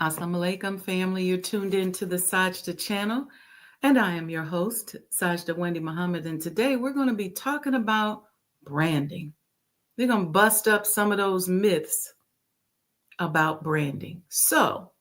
Assalamu alaikum, family. You're tuned in to the Sajda channel, and I am your host, Sajda Wendy Muhammad. And today we're going to be talking about branding. We're going to bust up some of those myths about branding. So,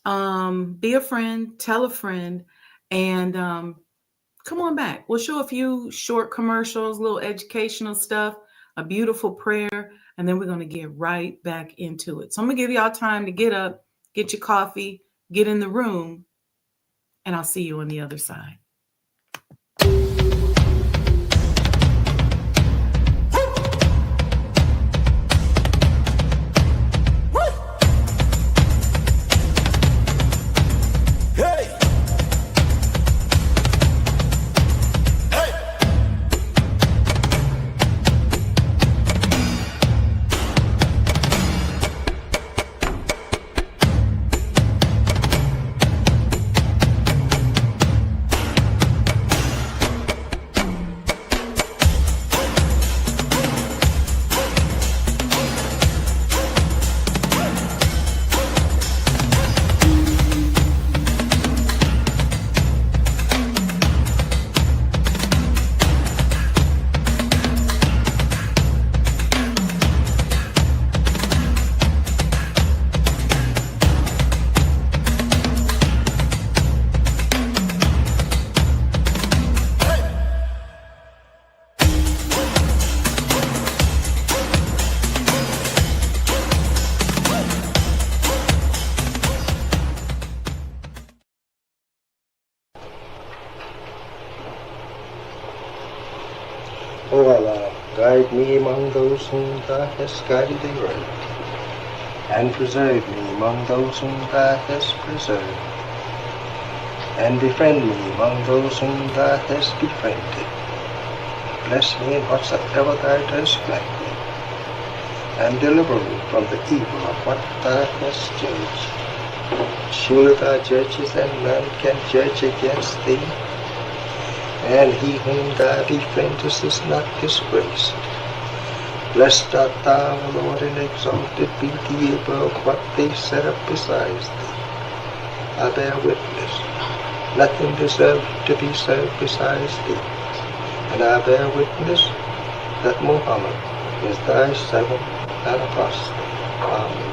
be a friend, tell a friend, and come on back. We'll show a few short commercials, little educational stuff, a beautiful prayer, and then we're going to get right back into it. So I'm going to give y'all time to get up, get your coffee, get in the room, and I'll see you on the other side. O Allah, guide me among those whom Thou hast guided aright, and preserve me among those whom Thou hast preserved, and befriend me among those whom Thou hast befriended. Bless me in whatsoever Thou dost grant me, and deliver me from the evil of what Thou hast judged. Surely Thou judgest, and none can judge against Thee, and he whom Thou befriendest is not disgraced. Blessed art Thou, O Lord, and exalted be Thee above what they set up besides Thee. I bear witness, nothing deserves to be served besides Thee, and I bear witness that Muhammad is Thy servant and apostle. Amen.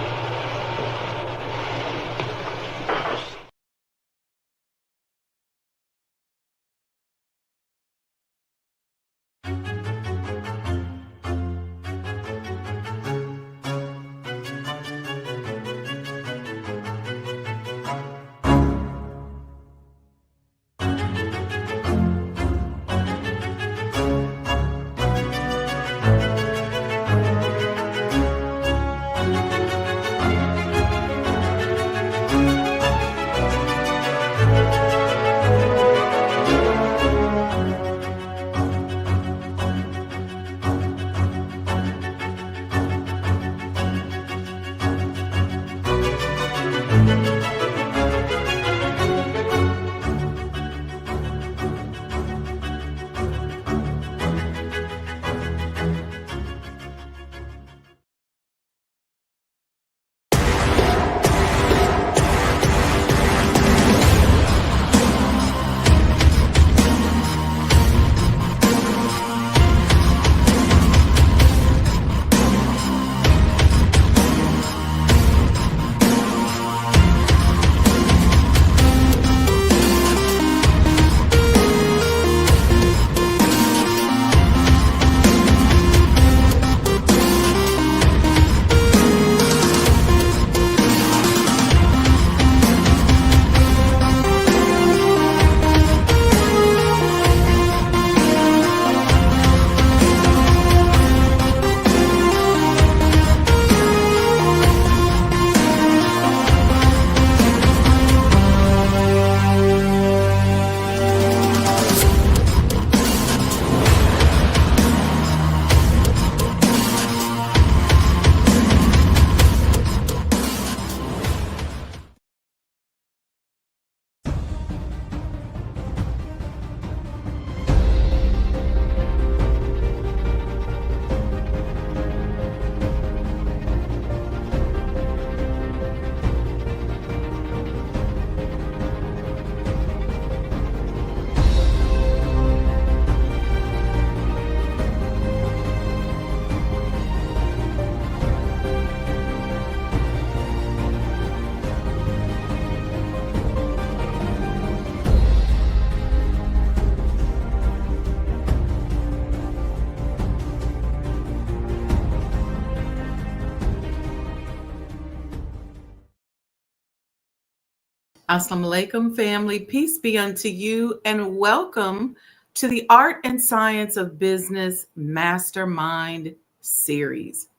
Assalamu alaikum, family. Peace be unto you, and welcome to the Art and Science of Business Mastermind series.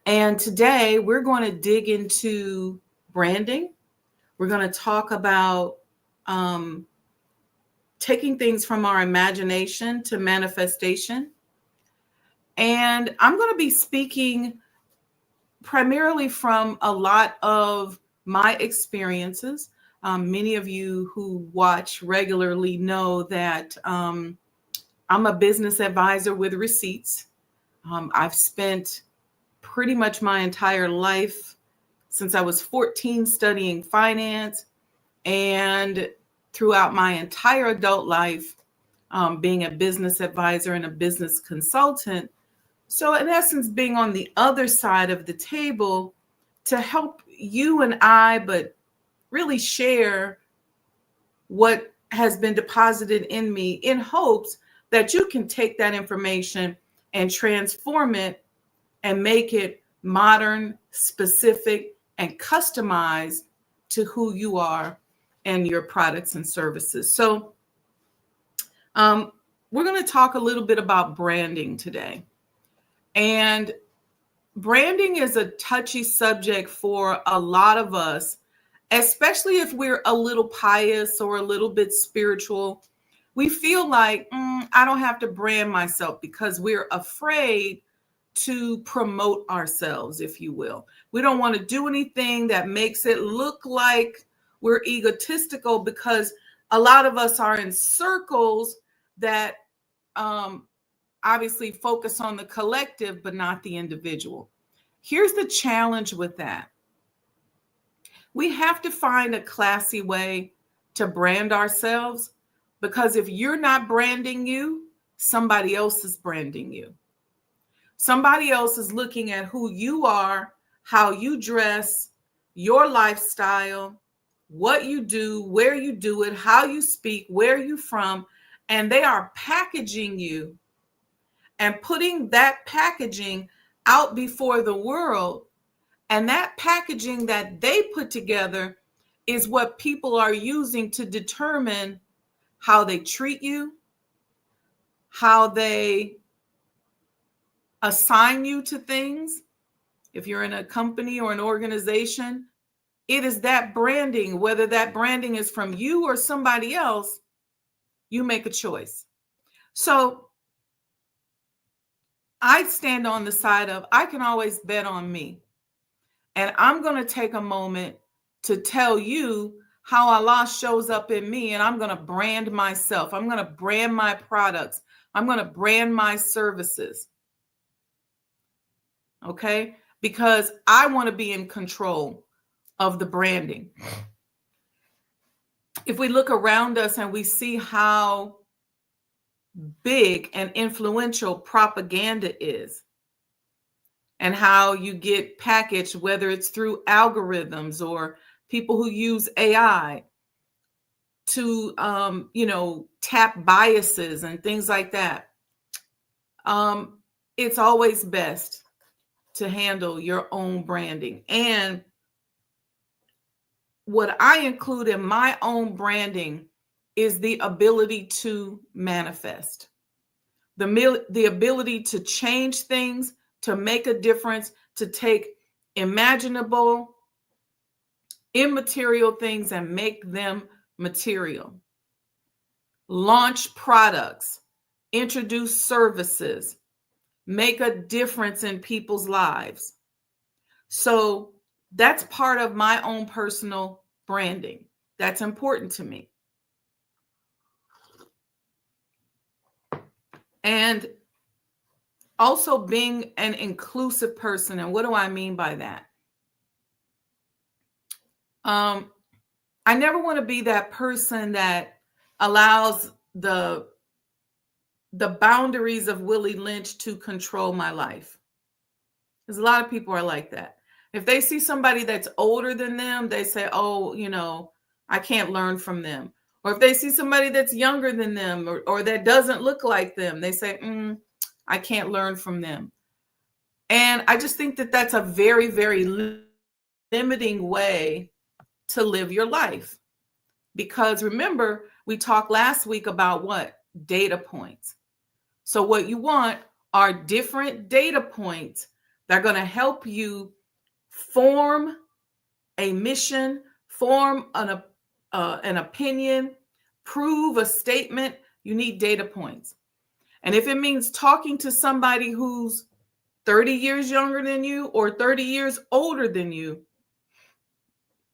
And today we're going to dig into branding. We're going to talk about taking things from our imagination to manifestation. And I'm going to be speaking primarily from a lot of my experiences. Many of you who watch regularly know that I'm a business advisor with receipts. I've spent pretty much my entire life since I was 14 studying finance, and throughout my entire adult life being a business advisor and a business consultant. So in essence, being on the other side of the table to help you and I, but really share what has been deposited in me in hopes that you can take that information and transform it and make it modern, specific, and customized to who you are and your products and services. So we're going to talk a little bit about branding today. And branding is a touchy subject for a lot of us, especially if we're a little pious or a little bit spiritual. We feel like, I don't have to brand myself because we're afraid to promote ourselves, if you will. We don't want to do anything that makes it look like we're egotistical, because a lot of us are in circles that obviously focus on the collective, but not the individual. Here's the challenge with that. We have to find a classy way to brand ourselves, because if you're not branding you, somebody else is branding you. Somebody else is looking at who you are, how you dress, your lifestyle, what you do, where you do it, how you speak, where you're from, and they are packaging you and putting that packaging out before the world. And that packaging that they put together is what people are using to determine how they treat you, how they assign you to things. If you're in a company or an organization, it is that branding, whether that branding is from you or somebody else, you make a choice. So I stand on the side of, I can always bet on me. And I'm going to take a moment to tell you how Allah shows up in me, and I'm going to brand myself. I'm going to brand my products. I'm going to brand my services. Okay? Because I want to be in control of the branding. If we look around us and we see how big and influential propaganda is, and how you get packaged, whether it's through algorithms or people who use AI to, tap biases and things like that. It's always best to handle your own branding. And what I include in my own branding is the ability to manifest, the ability to change things, to make a difference, to take imaginable, immaterial things and make them material. Launch products, introduce services, make a difference in people's lives. So that's part of my own personal branding. That's important to me. And also being an inclusive person. And what do I mean by that? I never want to be that person that allows the boundaries of Willie Lynch to control my life. Because a lot of people are like that. If they see somebody that's older than them, they say, oh, I can't learn from them. Or if they see somebody that's younger than them or that doesn't look like them, they say, I can't learn from them. And I just think that that's a very, very limiting way to live your life. Because remember, we talked last week about what? Data points. So what you want are different data points that are going to help you form a mission, form an opinion, prove a statement. You need data points. And if it means talking to somebody who's 30 years younger than you or 30 years older than you,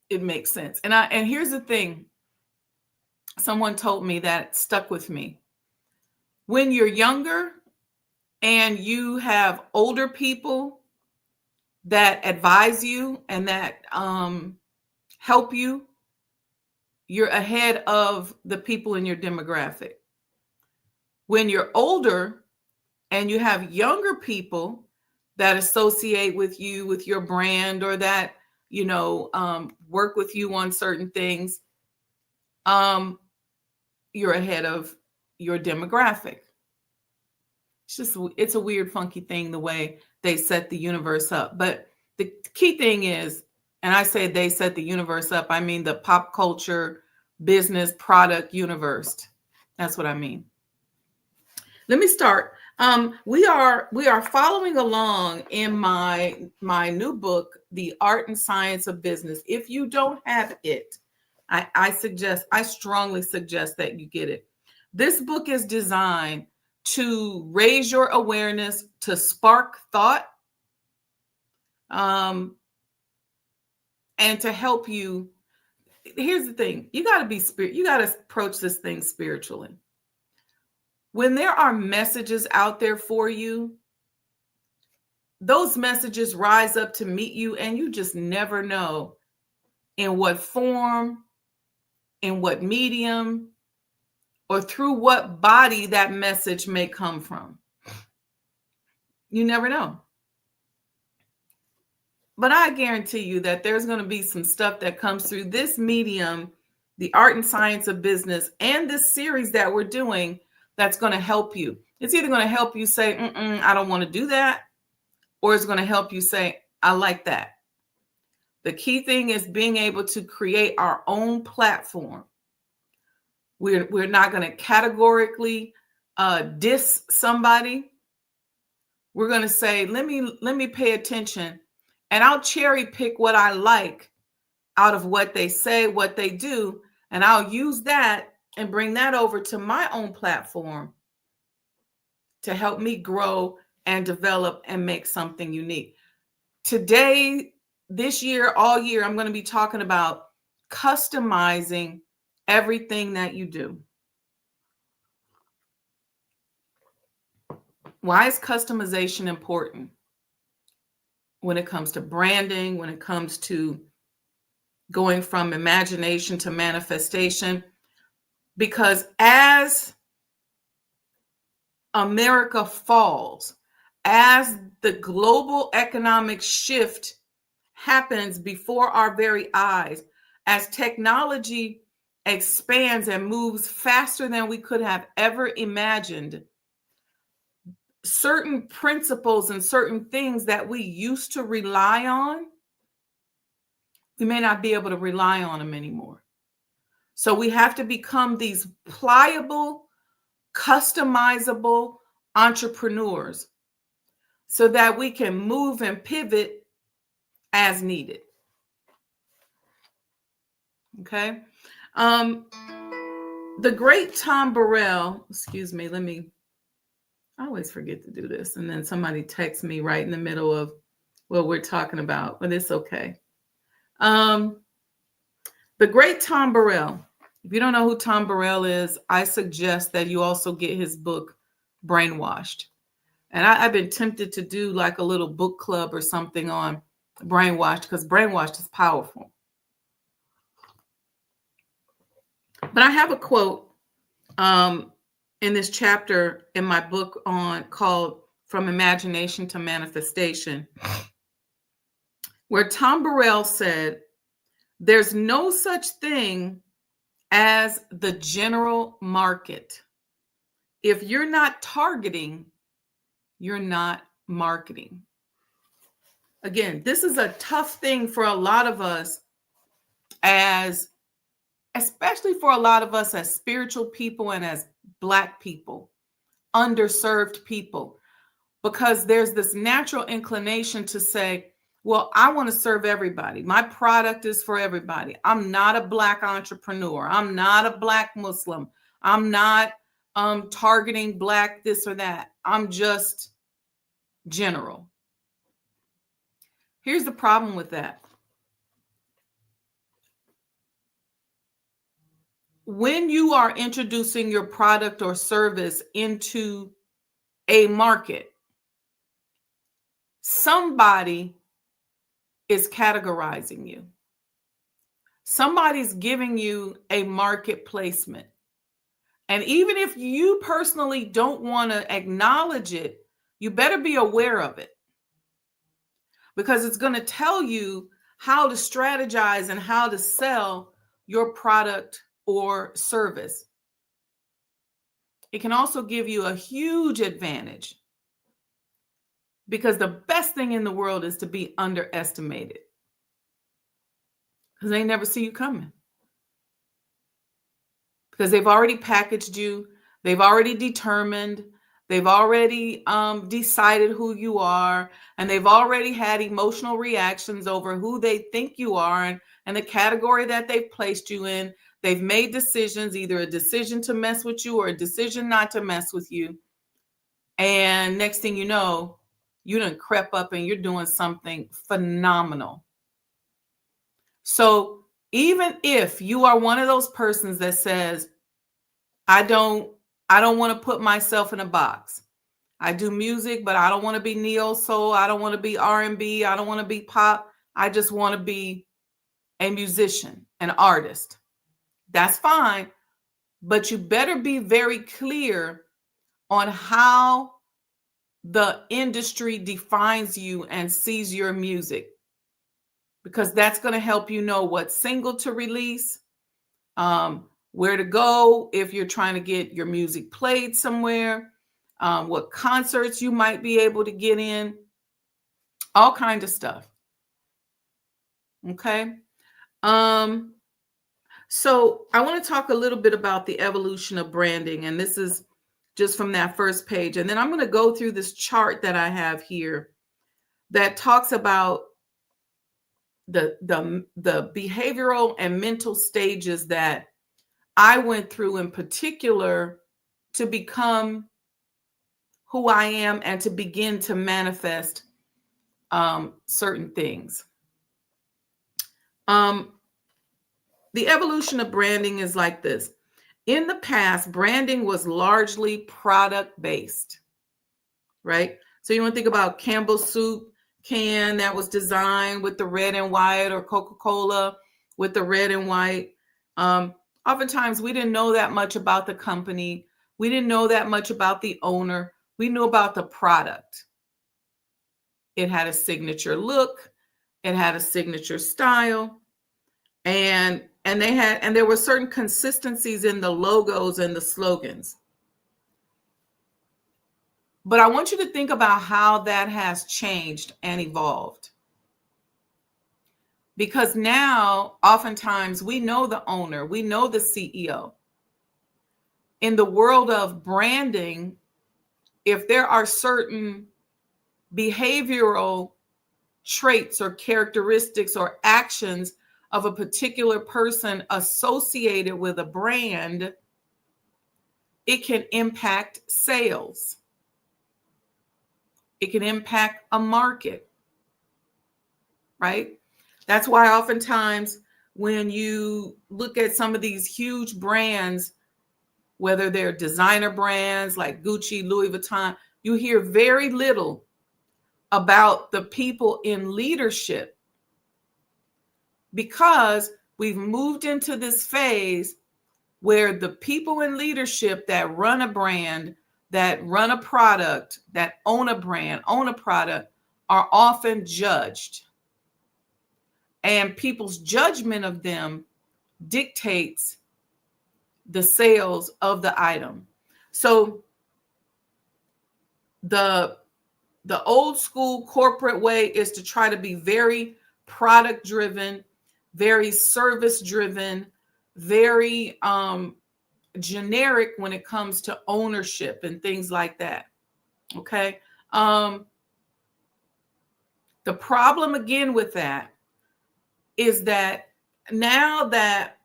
it makes sense. And here's the thing. Someone told me that stuck with me. When you're younger and you have older people that advise you and that help you, you're ahead of the people in your demographic. When you're older and you have younger people that associate with you, with your brand, or that, work with you on certain things, you're ahead of your demographic. It's a weird, funky thing, the way they set the universe up. But the key thing is, and I say they set the universe up, I mean the pop culture, business, product universe. That's what I mean. Let me start. We are following along in my new book, The Art and Science of Business. If you don't have it, I strongly suggest that you get it. This book is designed to raise your awareness, to spark thought, and to help you. Here's the thing. You got to approach this thing spiritually. When there are messages out there for you, those messages rise up to meet you, and you just never know in what form, in what medium, or through what body that message may come from. You never know. But I guarantee you that there's going to be some stuff that comes through this medium, The Art and Science of Business, and this series that we're doing, that's going to help you. It's either going to help you say, I don't want to do that, or it's going to help you say, I like that. The key thing is being able to create our own platform. We're not going to categorically diss somebody. We're going to say, let me pay attention, and I'll cherry pick what I like out of what they say, what they do, and I'll use that and bring that over to my own platform to help me grow and develop and make something unique. Today, this year, all year, I'm going to be talking about customizing everything that you do. Why is customization important when it comes to branding, when it comes to going from imagination to manifestation? Because as America falls, as the global economic shift happens before our very eyes, as technology expands and moves faster than we could have ever imagined, certain principles and certain things that we used to rely on, we may not be able to rely on them anymore. So we have to become these pliable, customizable entrepreneurs so that we can move and pivot as needed. Okay. The great Tom Burrell, I always forget to do this. And then somebody texts me right in the middle of what we're talking about, but it's okay. The great Tom Burrell. If you don't know who Tom Burrell is, I suggest that you also get his book, Brainwashed. And I've been tempted to do like a little book club or something on Brainwashed, because Brainwashed is powerful. But I have a quote in this chapter in my book called From Imagination to Manifestation, where Tom Burrell said, "There's no such thing as the general market. If you're not targeting, you're not marketing." Again, this is a tough thing for a lot of us as especially for a lot of us as spiritual people and as Black people, underserved people, because there's this natural inclination to say, well, I want to serve everybody. My product is for everybody. I'm not a Black entrepreneur. I'm not a Black Muslim. I'm not targeting Black this or that. I'm just general. Here's the problem with that. When you are introducing your product or service into a market, somebody is categorizing you. Somebody's giving you a market placement. And even if you personally don't want to acknowledge it, you better be aware of it, because it's going to tell you how to strategize and how to sell your product or service. It can also give you a huge advantage, because the best thing in the world is to be underestimated, because they never see you coming. Because they've already packaged you, they've already determined, they've already decided who you are, and they've already had emotional reactions over who they think you are and the category that they've placed you in. They've made decisions, either a decision to mess with you or a decision not to mess with you. And next thing you know, you done crept up and you're doing something phenomenal. So even if you are one of those persons that says, I don't want to put myself in a box. I do music, but I don't want to be neo soul. I don't want to be R&B. I don't want to be pop. I just want to be a musician, an artist. That's fine. But you better be very clear on how the industry defines you and sees your music, because that's going to help you know what single to release, where to go if you're trying to get your music played somewhere, what concerts you might be able to get in, all kinds of stuff. Okay. So I want to talk a little bit about the evolution of branding, and this is just from that first page. And then I'm going to go through this chart that I have here that talks about the behavioral and mental stages that I went through in particular to become who I am and to begin to manifest certain things. The evolution of branding is like this. In the past, branding was largely product-based, right? So you want to think about Campbell's soup can that was designed with the red and white, or Coca-Cola with the red and white. Oftentimes, we didn't know that much about the company. We didn't know that much about the owner. We knew about the product. It had a signature look. It had a signature style. And there were certain consistencies in the logos and the slogans. But I want you to think about how that has changed and evolved. Because now, oftentimes, we know the owner, we know the CEO. In the world of branding, if there are certain behavioral traits or characteristics or actions of a particular person associated with a brand, it can impact sales. It can impact a market, right? That's why oftentimes when you look at some of these huge brands, whether they're designer brands like Gucci, Louis Vuitton, you hear very little about the people in leadership, because we've moved into this phase where the people in leadership that run a brand, that run a product, that own a brand, own a product, are often judged. And people's judgment of them dictates the sales of the item. So the old school corporate way is to try to be very product driven, very service driven, very generic when it comes to ownership and things like that. Okay. The problem again with that is that now that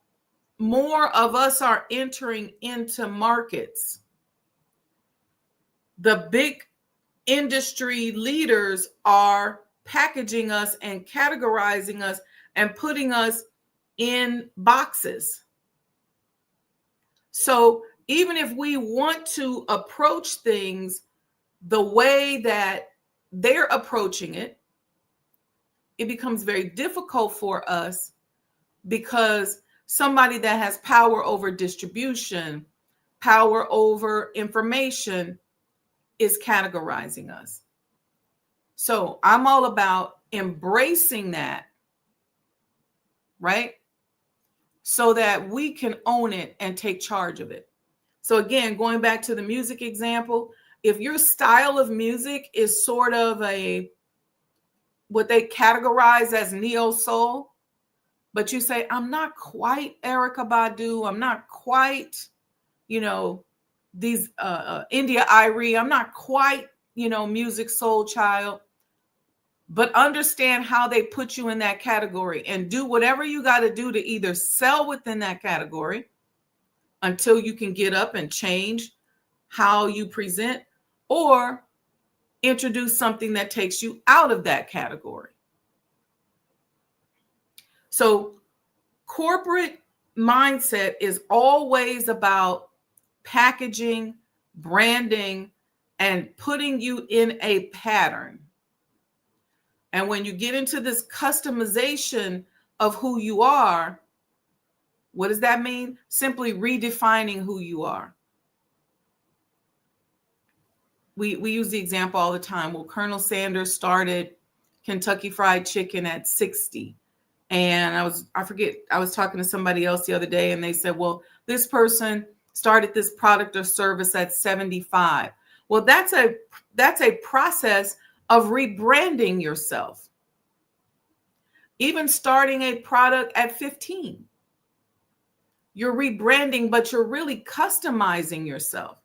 more of us are entering into markets, the big industry leaders are packaging us and categorizing us and putting us in boxes. So even if we want to approach things the way that they're approaching it, it becomes very difficult for us because somebody that has power over distribution, power over information is categorizing us. So I'm all about embracing that, right? So that we can own it and take charge of it. So again, going back to the music example, if your style of music is sort of what they categorize as neo soul, but you say, I'm not quite Erykah Badu, I'm not quite, these India Irie, I'm not quite, music soul child, but understand how they put you in that category and do whatever you got to do to either sell within that category until you can get up and change how you present, or introduce something that takes you out of that category. So corporate mindset is always about packaging, branding, and putting you in a pattern. And when you get into this customization of who you are, what does that mean? Simply redefining who you are. We use the example all the time. Well, Colonel Sanders started Kentucky Fried Chicken at 60. And I was talking to somebody else the other day and they said, well, this person started this product or service at 75. Well, that's a process of rebranding yourself. Even starting a product at 15. You're rebranding, but you're really customizing yourself.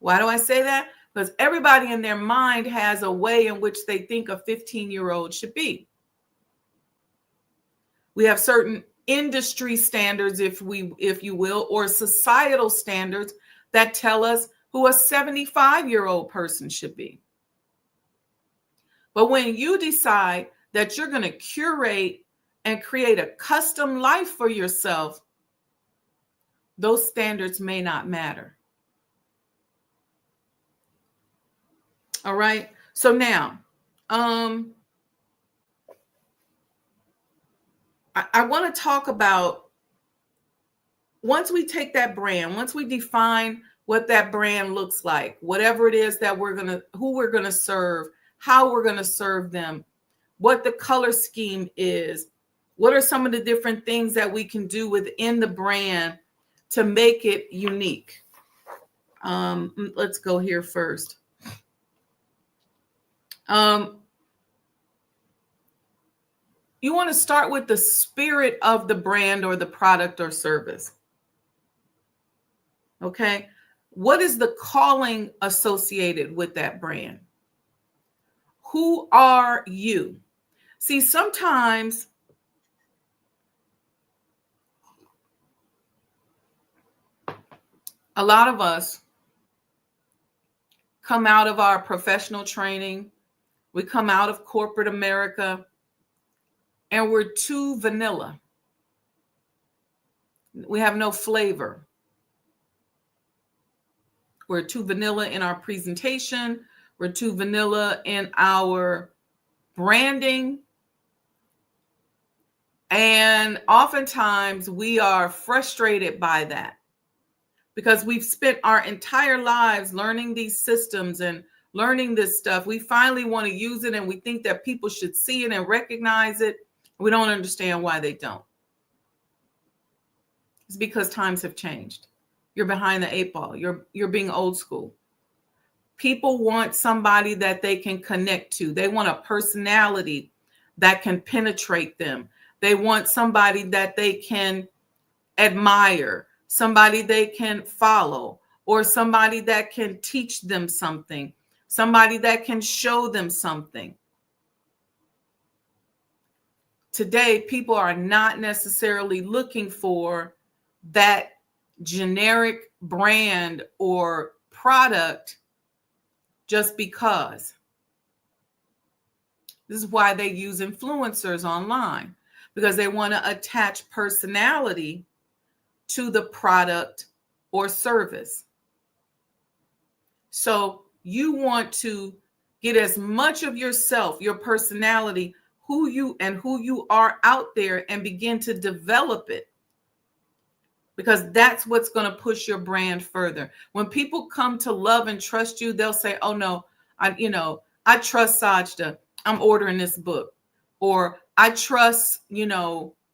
Why do I say that? Because everybody in their mind has a way in which they think a 15-year-old should be. We have certain industry standards, if you will, or societal standards that tell us who a 75-year-old person should be. But when you decide that you're going to curate and create a custom life for yourself, those standards may not matter. All right. So now, I want to talk about, once we take that brand, once we define what that brand looks like, whatever it is that who we're going to serve, how we're going to serve them, what the color scheme is, what are some of the different things that we can do within the brand to make it unique. Let's go here first. You want to start with the spirit of the brand or the product or service. Okay. What is the calling associated with that brand? Who are you? See, sometimes a lot of us come out of our professional training, we come out of corporate America, and we're too vanilla. We have no flavor. We're too vanilla in our presentation. We're too vanilla in our branding. And oftentimes we are frustrated by that because we've spent our entire lives learning these systems and learning this stuff. We finally want to use it and we think that people should see it and recognize it. We don't understand why they don't. It's because times have changed. You're behind the eight ball. You're being old school. People want somebody that they can connect to. They want a personality that can penetrate them. They want somebody that they can admire, somebody they can follow, or somebody that can teach them something, somebody that can show them something. Today, people are not necessarily looking for that generic brand or product just because. This is why they use influencers online, because they want to attach personality to the product or service. So you want to get as much of yourself, your personality, who you are out there, and begin to develop it, because that's what's going to push your brand further. When people come to love and trust you, they'll say, oh no, I trust Sajda, I'm ordering this book. Or I trust,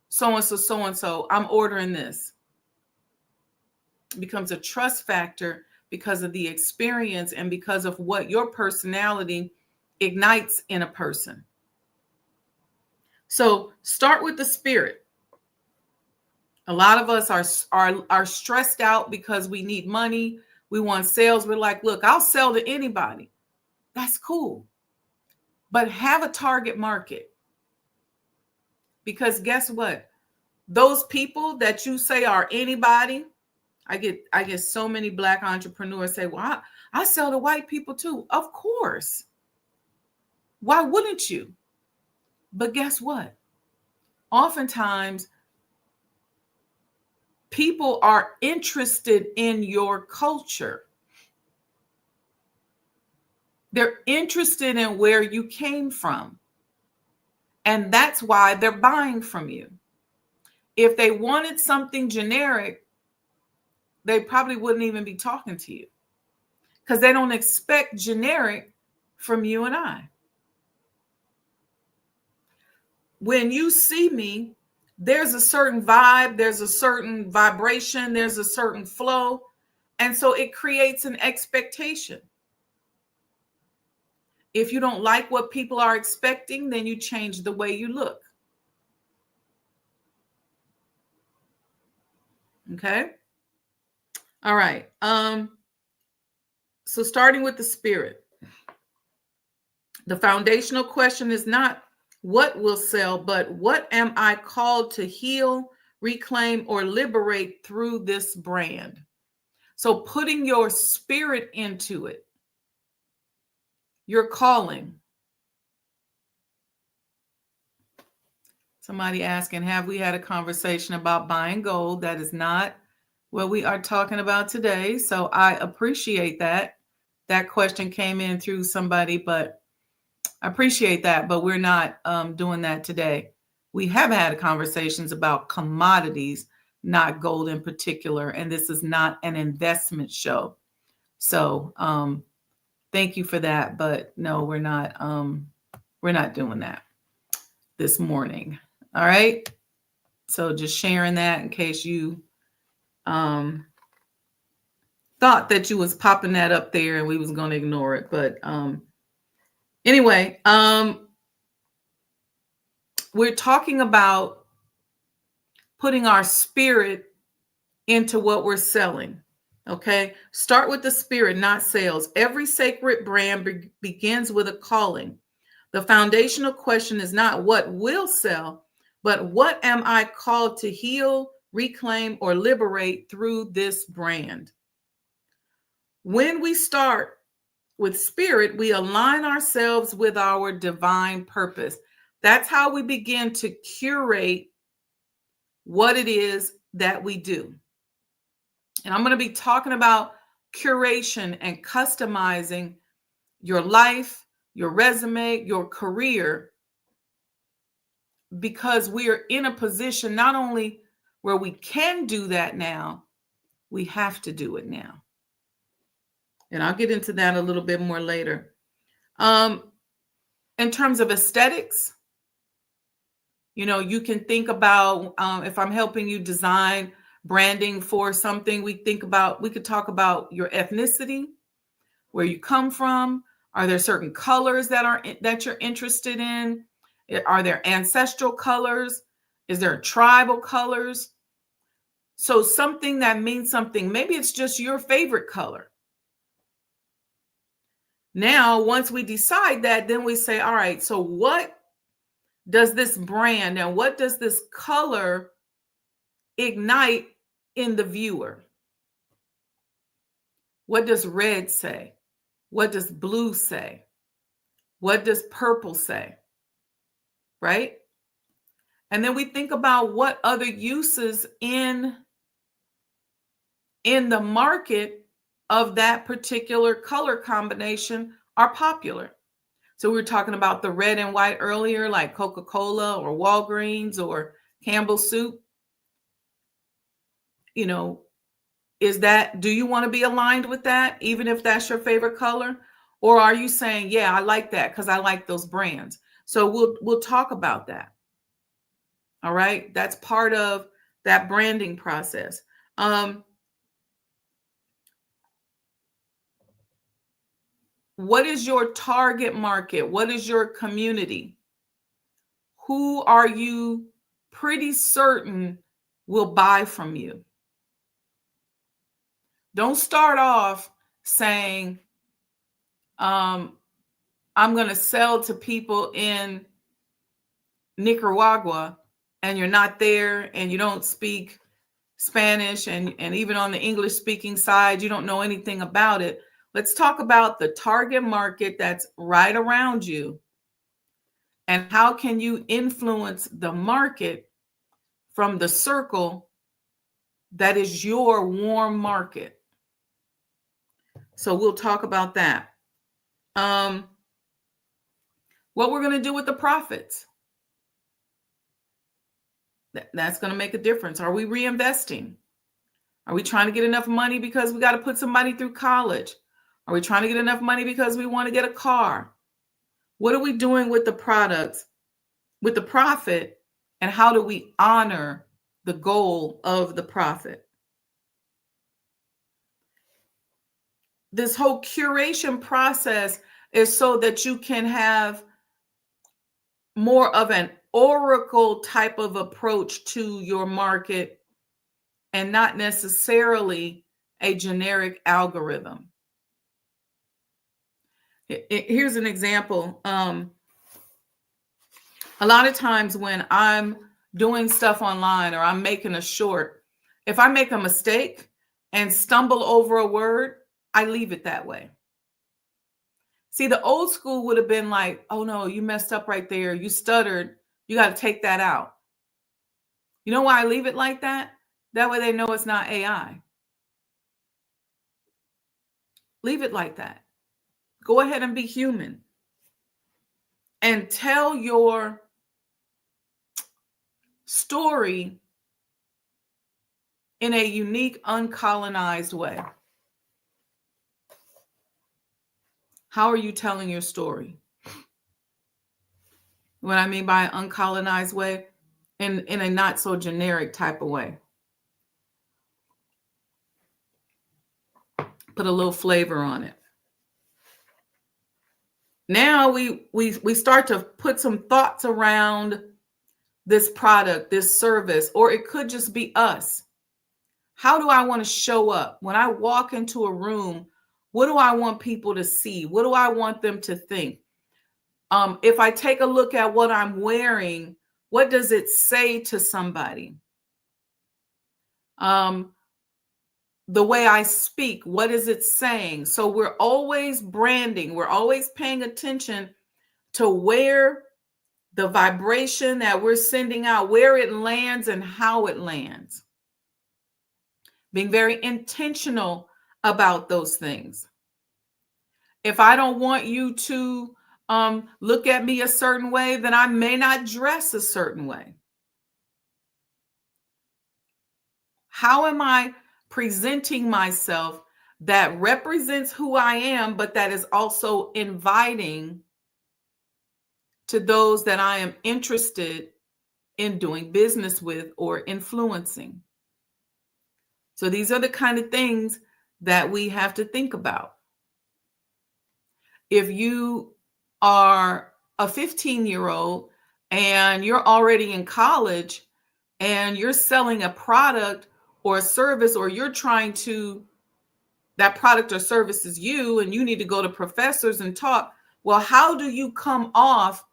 so-and-so, I'm ordering this. It becomes a trust factor because of the experience and because of what your personality ignites in a person. So start with the spirit. A lot of us are stressed out because we need money. We want sales. We're like, look, I'll sell to anybody. That's cool. But have a target market. Because guess what? Those people that you say are anybody, I get so many Black entrepreneurs say, well, I sell to white people too. Of course. Why wouldn't you? But guess what? Oftentimes, people are interested in your culture. They're interested in where you came from. And that's why they're buying from you. If they wanted something generic, they probably wouldn't even be talking to you, because they don't expect generic from you and I. When you see me, there's a certain vibe, there's a certain vibration, there's a certain flow. And so it creates an expectation. If you don't like what people are expecting, then you change the way you look. Okay? All right. So starting with the spirit. The foundational question is not what will sell, but what am I called to heal, reclaim, or liberate through this brand? So putting your spirit into it, your calling. Somebody asking, have we had a conversation about buying gold? That is not what we are talking about today. So I appreciate that. That question came in through somebody, but I appreciate that. But we're not doing that today. We have had conversations about commodities, not gold in particular. And this is not an investment show. So thank you for that. But no, we're not doing that this morning. All right. So just sharing that in case you thought that you was popping that up there and we was going to ignore it. But anyway, we're talking about putting our spirit into what we're selling. Okay. Start with the spirit, not sales. Every sacred brand begins with a calling. The foundational question is not what will sell, but what am I called to heal, reclaim, or liberate through this brand? When we start with spirit, we align ourselves with our divine purpose. That's how we begin to curate what it is that we do. And I'm going to be talking about curation and customizing your life, your resume, your career, because we are in a position not only where we can do that now, we have to do it now. And I'll get into that a little bit more later. In terms of aesthetics, you can think about, if I'm helping you design branding for something, we could talk about your ethnicity, where you come from. Are there certain colors that you're interested in? Are there ancestral colors? Is there tribal colors? So something that means something, maybe it's just your favorite color. Now, once we decide that, then we say, all right, so what does this brand and what does this color ignite in the viewer? What does red say? What does blue say? What does purple say? Right? And then we think about what other uses in the market of that particular color combination are popular. So we were talking about the red and white earlier, like Coca-Cola or Walgreens or Campbell's soup. You know, do you want to be aligned with that, even if that's your favorite color? Or are you saying, yeah, I like that because I like those brands? So we'll talk about that. All right. That's part of that branding process. What is your target market? What is your community? Who are you pretty certain will buy from you? Don't start off saying, I'm going to sell to people in Nicaragua, and you're not there and you don't speak Spanish, and even on the English speaking side, you don't know anything about it. Let's talk about the target market that's right around you. And how can you influence the market from the circle that is your warm market? So we'll talk about that. What we're going to do with the profits. That's going to make a difference. Are we reinvesting? Are we trying to get enough money because we got to put somebody through college? Are we trying to get enough money because we want to get a car? What are we doing with the products, with the profit, and how do we honor the goal of the profit? This whole curation process is so that you can have more of an oracle type of approach to your market and not necessarily a generic algorithm. Here's an example. A lot of times when I'm doing stuff online or I'm making a short, if I make a mistake and stumble over a word, I leave it that way. See, the old school would have been like, oh no, you messed up right there. You stuttered. You got to take that out. You know why I leave it like that? That way they know it's not AI. Leave it like that. Go ahead and be human. And tell your story in a unique, uncolonized way. How are you telling your story? What I mean by uncolonized way, in a not so generic type of way. Put a little flavor on it. Now we start to put some thoughts around this product, this service, or it could just be us. How do I want to show up? When I walk into a room, what do I want people to see? What do I want them to think? If I take a look at what I'm wearing, what does it say to somebody? The way I speak, what is it saying? So we're always branding. We're always paying attention to where the vibration that we're sending out, where it lands and how it lands. Being very intentional about those things. If I don't want you to look at me a certain way, then I may not dress a certain way. How am I presenting myself that represents who I am, but that is also inviting to those that I am interested in doing business with or influencing? So these are the kind of things that we have to think about. If you are a 15-year-old and you're already in college and you're selling a product or a service, or you're trying to, that product or service is you, and you need to go to professors and talk. Well, how do you come off?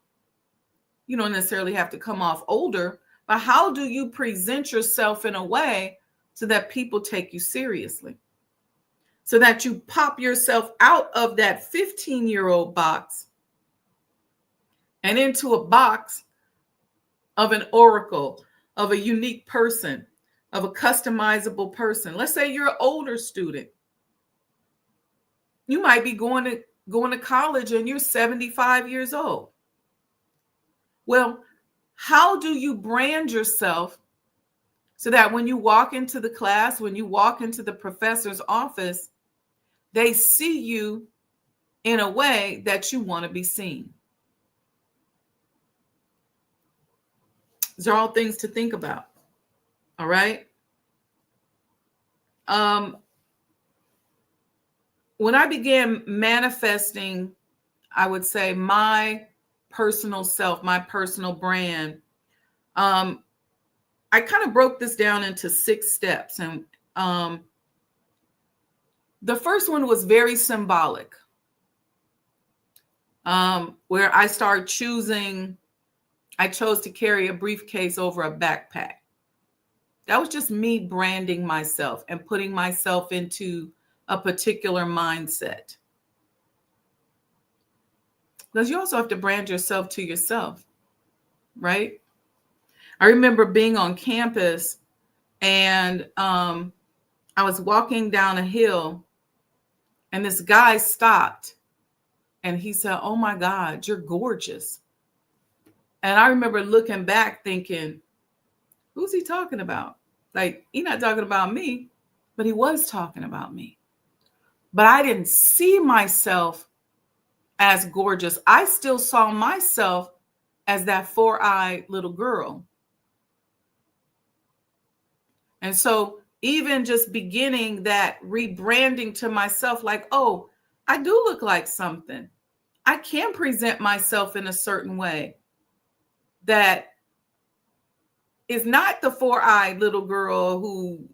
You don't necessarily have to come off older, but how do you present yourself in a way so that people take you seriously? So that you pop yourself out of that 15-year-old box and into a box of an oracle, of a unique person, of a customizable person. Let's say you're an older student. You might be going to college and you're 75 years old. Well, how do you brand yourself so that when you walk into the class, when you walk into the professor's office, they see you in a way that you want to be seen? These are all things to think about. All right. When I began manifesting, I would say, my personal self, my personal brand, I kind of broke this down into 6 steps. And the first one was very symbolic, where I started I chose to carry a briefcase over a backpack. That was just me branding myself and putting myself into a particular mindset. Because you also have to brand yourself to yourself, right? I remember being on campus and I was walking down a hill and this guy stopped and he said, "Oh my God, you're gorgeous." And I remember looking back thinking, who's he talking about? Like, he's not talking about me, but he was talking about me. But I didn't see myself as gorgeous. I still saw myself as that 4-eyed little girl. And so even just beginning that rebranding to myself, like, oh, I do look like something. I can present myself in a certain way that is not the 4-eyed little girl who,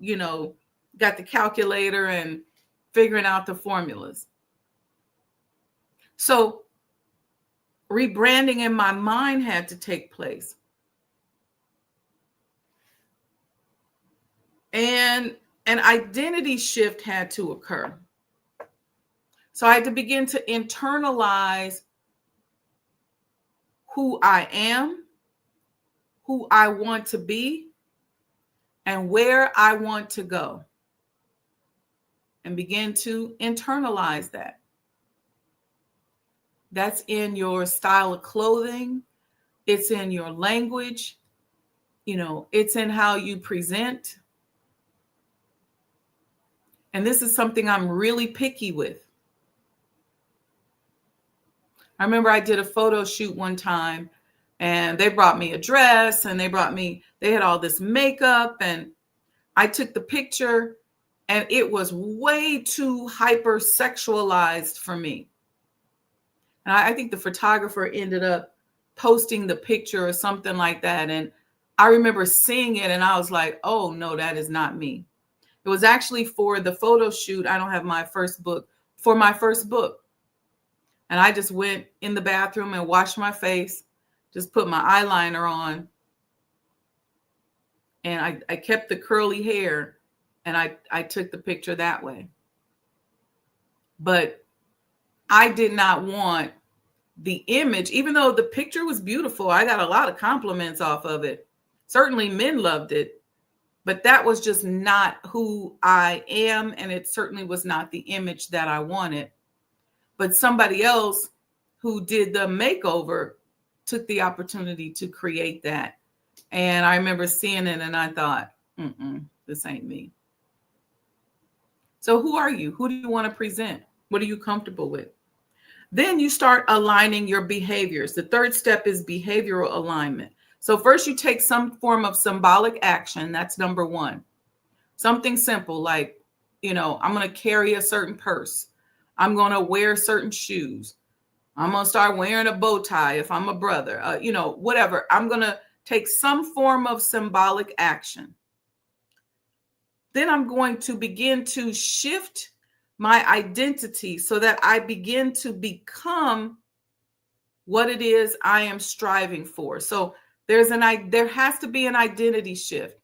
got the calculator and figuring out the formulas. So rebranding in my mind had to take place. And an identity shift had to occur. So I had to begin to internalize who I am, who I want to be, and where I want to go. And begin to internalize that. That's in your style of clothing. It's in your language. It's in how you present. And this is something I'm really picky with. I remember I did a photo shoot one time and they brought me a dress and they had all this makeup, and I took the picture and it was way too hypersexualized for me. And I think the photographer ended up posting the picture or something like that. And I remember seeing it and I was like, oh no, that is not me. It was actually for the photo shoot. I don't have my first book, for my first book. And I just went in the bathroom and washed my face, just put my eyeliner on. And I kept the curly hair and I took the picture that way. But I did not want the image, even though the picture was beautiful. I got a lot of compliments off of it. Certainly men loved it, but that was just not who I am. And it certainly was not the image that I wanted. But somebody else who did the makeover took the opportunity to create that. And I remember seeing it and I thought, this ain't me. So who are you? Who do you want to present? What are you comfortable with? Then you start aligning your behaviors. The third step is behavioral alignment. So first you take some form of symbolic action. That's number 1. Something simple like, I'm going to carry a certain purse. I'm going to wear certain shoes. I'm going to start wearing a bow tie if I'm a brother, whatever. I'm going to take some form of symbolic action. Then I'm going to begin to shift my identity so that I begin to become what it is I am striving for. So there has to be an identity shift.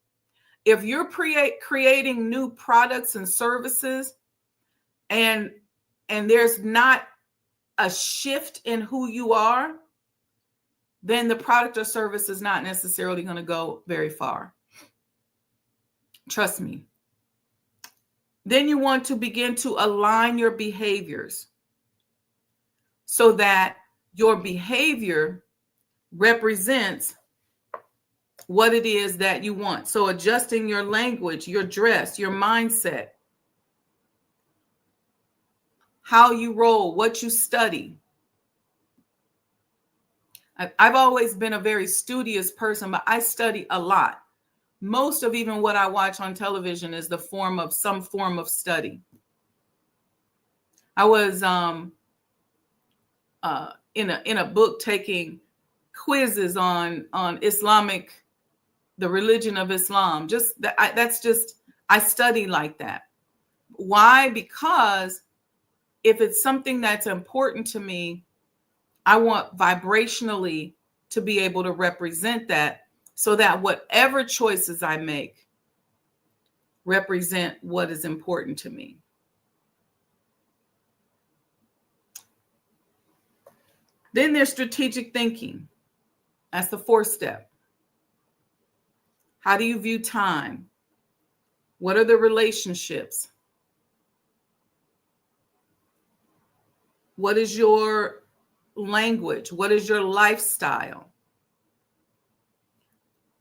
If you're creating new products and services and there's not a shift in who you are, then the product or service is not necessarily going to go very far. Trust me. Then you want to begin to align your behaviors so that your behavior represents what it is that you want. So adjusting your language, your dress, your mindset, how you roll, what you study. I've always been a very studious person, but I study a lot. Most of even what I watch on television is some form of study. I was in a book taking quizzes on Islamic, the religion of Islam. I study like that. Why? Because if it's something that's important to me, I want vibrationally to be able to represent that so that whatever choices I make represent what is important to me. Then there's strategic thinking. That's the fourth step. How do you view time? What are the relationships? What is your language? What is your lifestyle?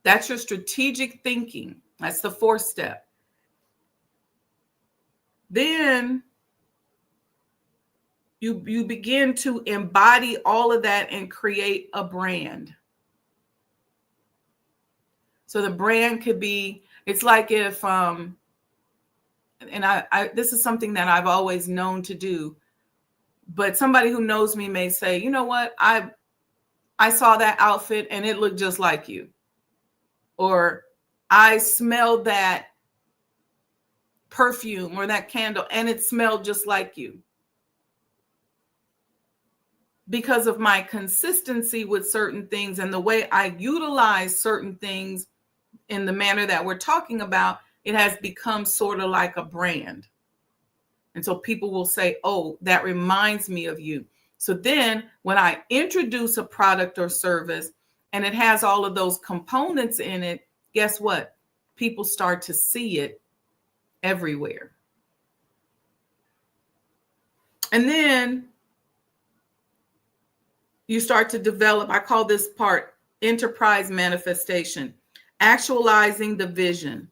That's your strategic thinking. That's the fourth step. Then you begin to embody all of that and create a brand. So the brand could be, it's like if, and this is something that I've always known to do, but somebody who knows me may say, you know what, I saw that outfit and it looked just like you. Or I smelled that perfume or that candle and it smelled just like you. Because of my consistency with certain things and the way I utilize certain things in the manner that we're talking about, it has become sort of like a brand. And so people will say, oh, that reminds me of you. So then when I introduce a product or service and it has all of those components in it, guess what? People start to see it everywhere. And then you start to develop, I call this part enterprise manifestation, actualizing the vision,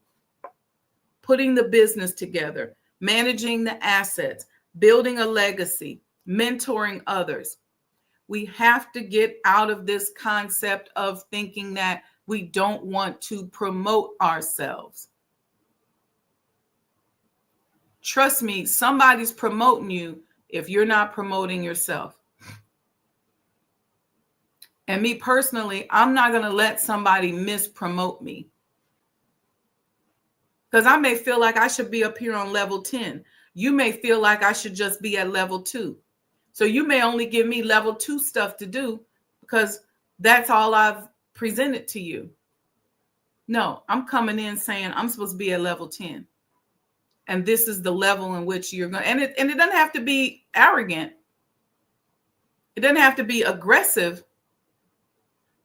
putting the business together, managing the assets, building a legacy, mentoring others. We have to get out of this concept of thinking that we don't want to promote ourselves. Trust me, somebody's promoting you if you're not promoting yourself. And me personally, I'm not going to let somebody mispromote me. Because I may feel like I should be up here on level 10. You may feel like I should just be at level 2. So you may only give me level 2 stuff to do because that's all I've presented to you. No, I'm coming in saying I'm supposed to be at level 10. And this is the level in which you're going. And it doesn't have to be arrogant. It doesn't have to be aggressive.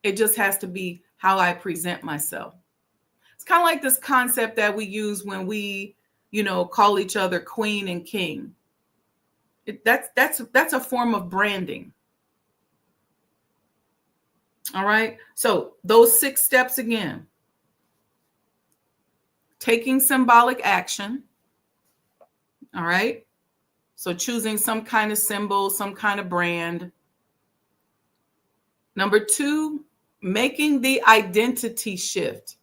It just has to be how I present myself. It's kind of like this concept that we use when we, call each other queen and king. That's a form of branding. All right. So those 6 steps again. Taking symbolic action. All right. So choosing some kind of symbol, some kind of brand. Number 2, making the identity shift.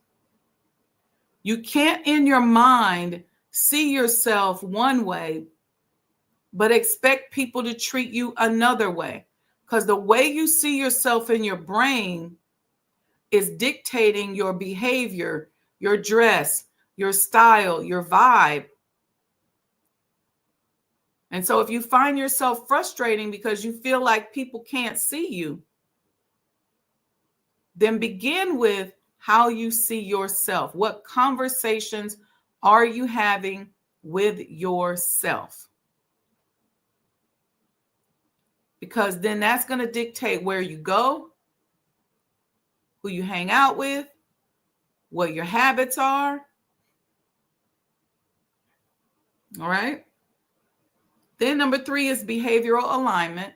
You can't in your mind see yourself one way, but expect people to treat you another way. Because the way you see yourself in your brain is dictating your behavior, your dress, your style, your vibe. And so if you find yourself frustrating because you feel like people can't see you, then begin with how you see yourself. What conversations are you having with yourself? Because then that's going to dictate where you go, who you hang out with, what your habits are. All right. Then number 3 is behavioral alignment.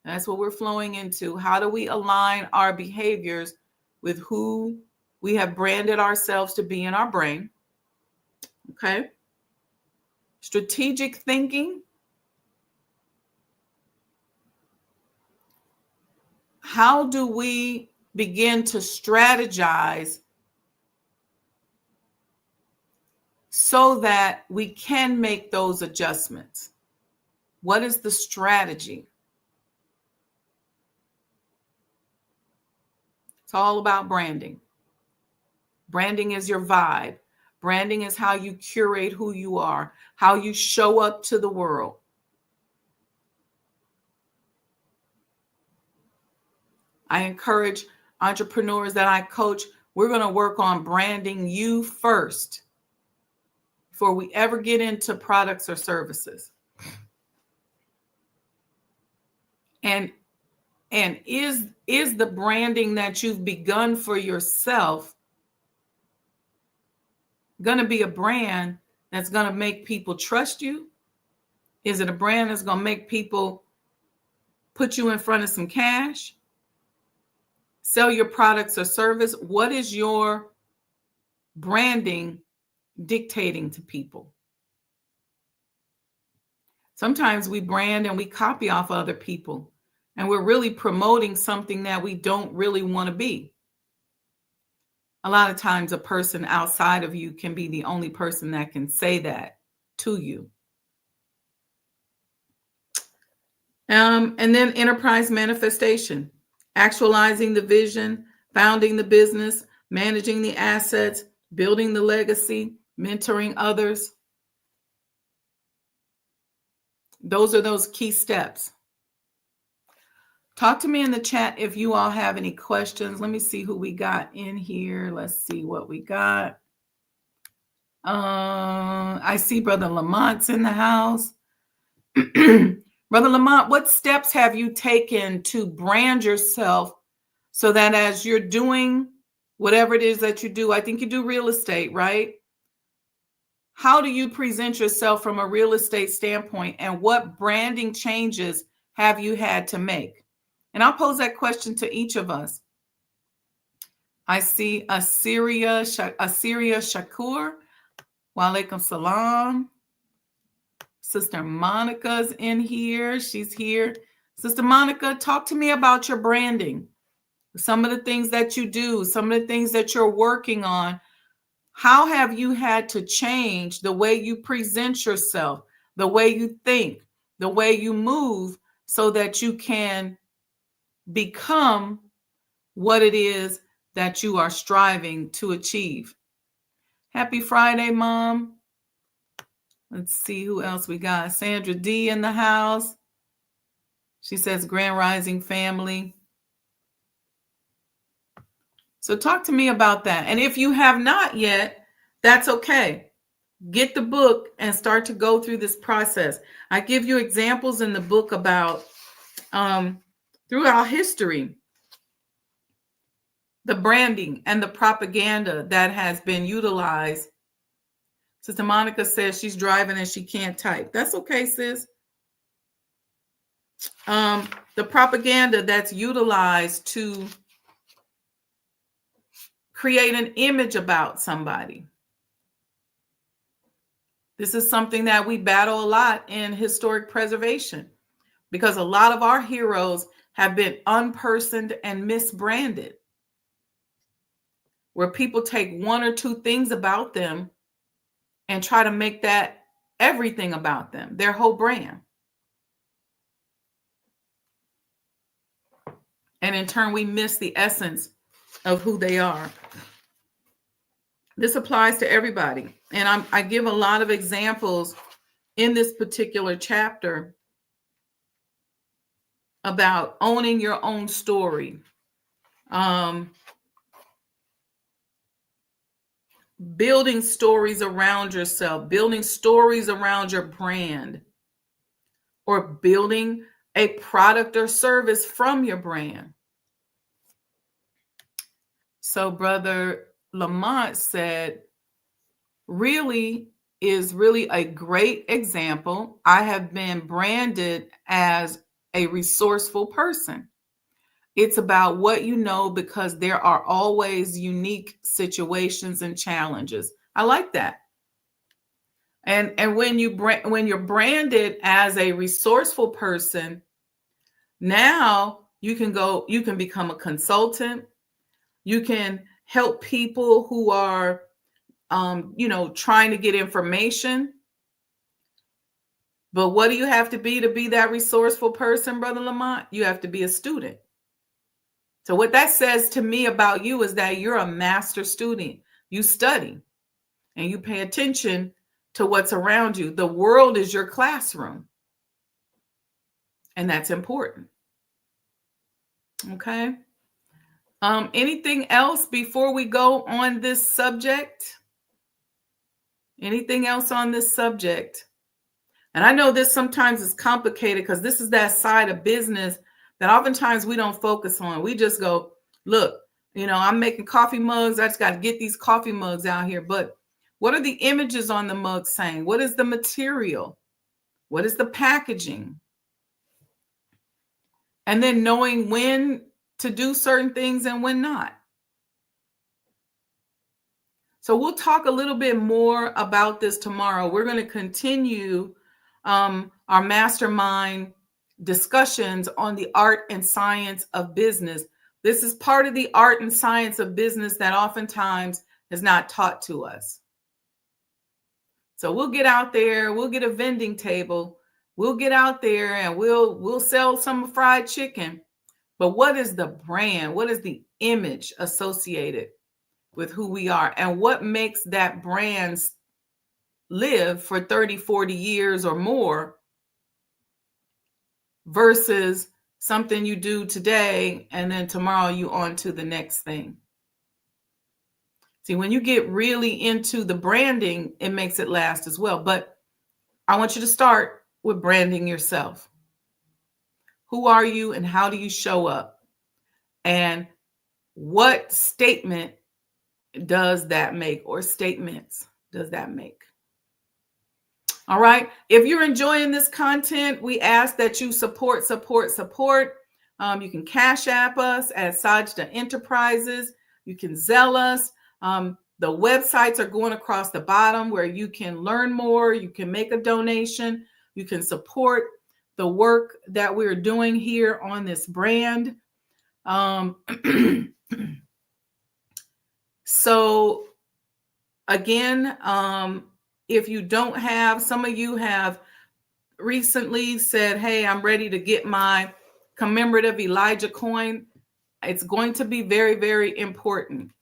That's what we're flowing into. How do we align our behaviors with who we have branded ourselves to be in our brain? Okay. Strategic thinking. How do we begin to strategize so that we can make those adjustments? What is the strategy? It's all about branding. Branding is your vibe. Branding is how you curate who you are, how you show up to the world. I encourage entrepreneurs that I coach, we're going to work on branding you first before we ever get into products or services. And is the branding that you've begun for yourself going to be a brand that's going to make people trust you? Is it a brand that's going to make people put you in front of some cash? Sell your products or service? What is your branding dictating to people? Sometimes we brand and we copy off other people, and we're really promoting something that we don't really want to be. A lot of times a person outside of you can be the only person that can say that to you. And then enterprise manifestation, actualizing the vision, founding the business, managing the assets, building the legacy, mentoring others. Those are those key steps. Talk to me in the chat if you all have any questions. Let me see who we got in here. Let's see what we got. I see Brother Lamont's in the house. Brother Lamont, what steps have you taken to brand yourself so that as you're doing whatever it is that you do, I think you do real estate, right? How do you present yourself from a real estate standpoint, and what branding changes have you had to make? And I'll pose that question to each of us. I see Assyria Shakur. Wa alaikum salam. Sister Monica's in here. She's here. Sister Monica, talk to me about your branding. Some of the things that you do, some of the things that you're working on. How have you had to change the way you present yourself, the way you think, the way you move, so that you can become what it is that you are striving to achieve? Happy Friday, Mom. Let's see who else we got. Sandra D in the house. She says, Grand Rising family. So talk to me about that. And if you have not yet, that's okay. Get the book and start to go through this process. I give you examples in the book about throughout history, the branding and the propaganda that has been utilized. Sister Monica says she's driving and she can't type. That's okay, sis. The propaganda that's utilized to create an image about somebody. This is something that we battle a lot in historic preservation, because a lot of our heroes have been unpersoned and misbranded, where people take one or two things about them and try to make that everything about them, their whole brand. And in turn, we miss the essence of who they are. This applies to everybody. And I give a lot of examples in this particular chapter about owning your own story, building stories around yourself, building stories around your brand, or building a product or service from your brand. So Brother Lamont said, really is really a great example. I have been branded as a resourceful person. It's about what you know, because there are always unique situations and challenges. I like that. And when you're branded as a resourceful person, now you can become a consultant. You can help people who are trying to get information. But what do you have to be that resourceful person, Brother Lamont? You have to be a student. So what that says to me about you is that you're a master student. You study and you pay attention to what's around you. The world is your classroom. And that's important. Okay. Anything else before we go on this subject? Anything else on this subject? And I know this sometimes is complicated because this is that side of business that oftentimes we don't focus on. We just go, look, I'm making coffee mugs. I just got to get these coffee mugs out here. But what are the images on the mug saying? What is the material? What is the packaging? And then knowing when to do certain things and when not. So we'll talk a little bit more about this tomorrow. We're going to continue our mastermind discussions on the art and science of business. This is part of the art and science of business that oftentimes is not taught to us. So we'll get out there, we'll get a vending table, we'll get out there and we'll sell some fried chicken. But what is the brand? What is the image associated with who we are? And what makes that brand live for 30, 40 years or more versus something you do today and then tomorrow you on to the next thing? See, when you get really into the branding, it makes it last as well. But I want you to start with branding yourself. Who are you and how do you show up? And what statement does that make, or statements does that make? All right. If you're enjoying this content, we ask that you support. You can Cash App us at Sajda Enterprises. You can Zelle us. The websites are going across the bottom where you can learn more. You can make a donation. You can support the work that we're doing here on this brand. So again, if you don't have, some of you have recently said, hey, I'm ready to get my commemorative Elijah coin. It's going to be very, very important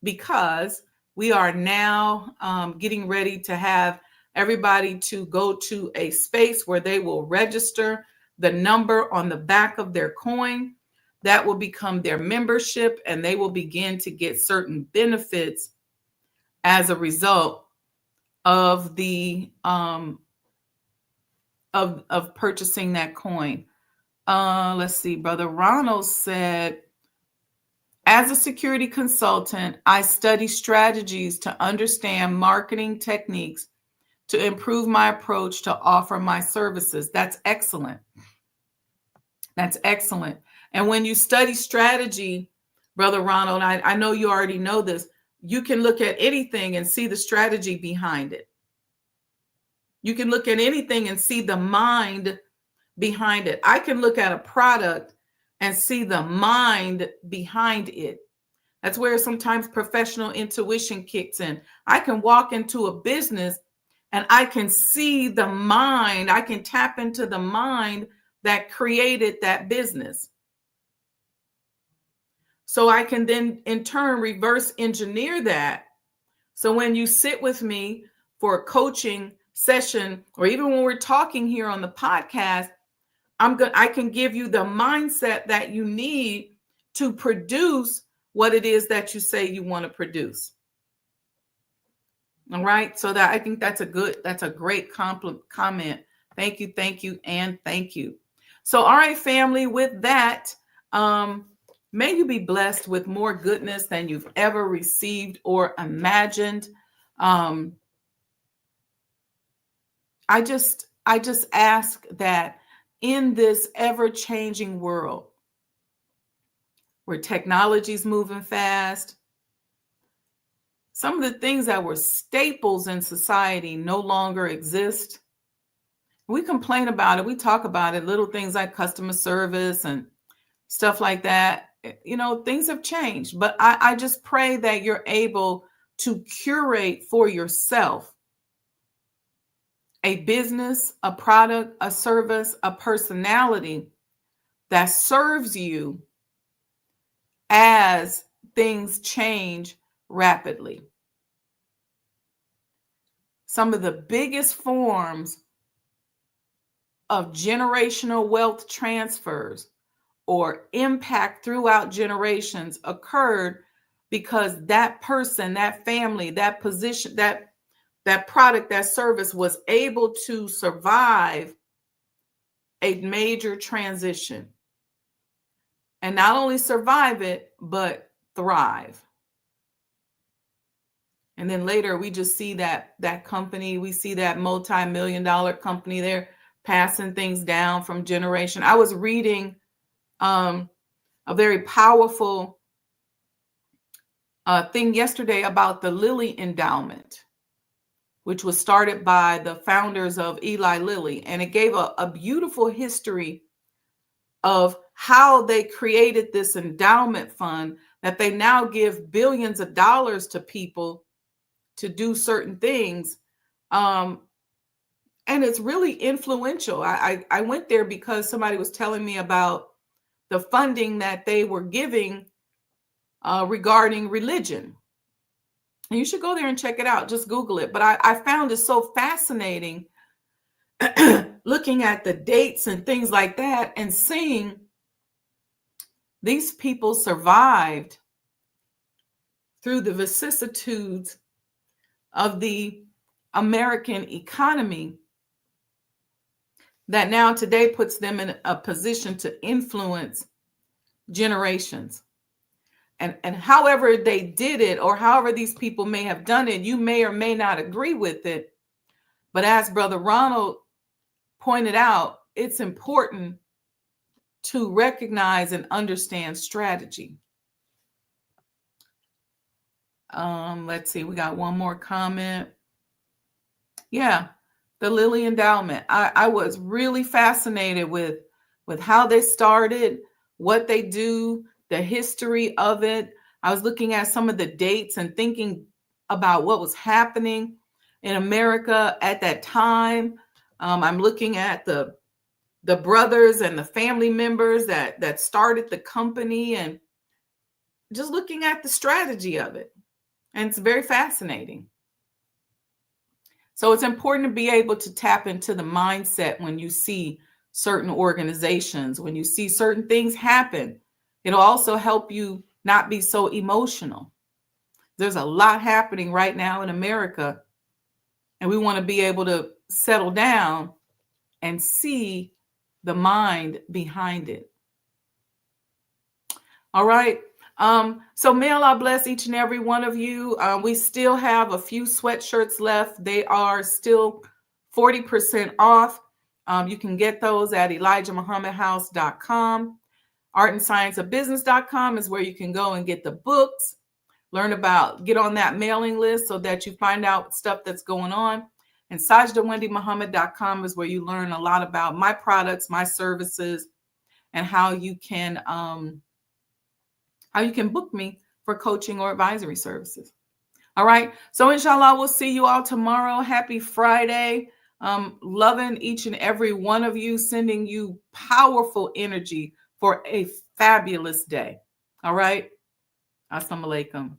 because we are now getting ready to have everybody to go to a space where they will register the number on the back of their coin. That will become their membership, and they will begin to get certain benefits as a result of the of purchasing that coin. Let's see. Brother Ronald said, as a security consultant, I study strategies to understand marketing techniques to improve my approach to offer my services. That's excellent. That's excellent. And when you study strategy, Brother Ronald, I know you already know this, you can look at anything and see the strategy behind it. You can look at anything and see the mind behind it. I can look at a product and see the mind behind it. That's where sometimes professional intuition kicks in. I can walk into a business and I can see the mind. I can tap into the mind that created that business. So I can then in turn reverse engineer that. So when you sit with me for a coaching session, or even when we're talking here on the podcast, I can give you the mindset that you need to produce what it is that you say you want to produce. All right. So that I think that's a great comment. Thank you, and thank you. So, all right, family, with that, may you be blessed with more goodness than you've ever received or imagined. I just ask that in this ever-changing world where technology's moving fast, some of the things that were staples in society no longer exist. We complain about it. We talk about it, little things like customer service and stuff like that. Things have changed, but I just pray that you're able to curate for yourself a business, a product, a service, a personality that serves you as things change rapidly. Some of the biggest forms of generational wealth transfers or impact throughout generations occurred because that person, that family, that position, that product, that service was able to survive a major transition. And not only survive it, but thrive. And then later we just see that company, we see that multi-million-dollar company, they're passing things down from generation. I was reading a very powerful thing yesterday about the Lilly Endowment, which was started by the founders of Eli Lilly. And it gave a beautiful history of how they created this endowment fund that they now give billions of dollars to people to do certain things. And it's really influential. I went there because somebody was telling me about the funding that they were giving regarding religion. And you should go there and check it out. Just Google it. But I found it so fascinating looking at the dates and things like that and seeing these people survived through the vicissitudes of the American economy that now today puts them in a position to influence generations. And however they did it, or however these people may have done it, you may or may not agree with it. But as Brother Ronald pointed out, it's important to recognize and understand strategy. Let's see, we got one more comment. Yeah, the Lilly Endowment. I was really fascinated with how they started, what they do, the history of it. I was looking at some of the dates and thinking about what was happening in America at that time. I'm looking at the brothers and the family members that started the company and just looking at the strategy of it. And it's very fascinating. So it's important to be able to tap into the mindset when you see certain organizations, when you see certain things happen. It'll also help you not be so emotional. There's a lot happening right now in America, and we want to be able to settle down and see the mind behind it. All right. So may Allah bless each and every one of you. We still have a few sweatshirts left. They are still 40% off. You can get those at ElijahMuhammadHouse.com. ArtAndScienceOfBusiness.com is where you can go and get the books, get on that mailing list so that you find out stuff that's going on. And SajdaWendyMuhammad.com is where you learn a lot about my products, my services, and how you can book me for coaching or advisory services. All right. So inshallah, we'll see you all tomorrow. Happy Friday. Loving each and every one of you, sending you powerful energy for a fabulous day. All right. Assalamu alaikum.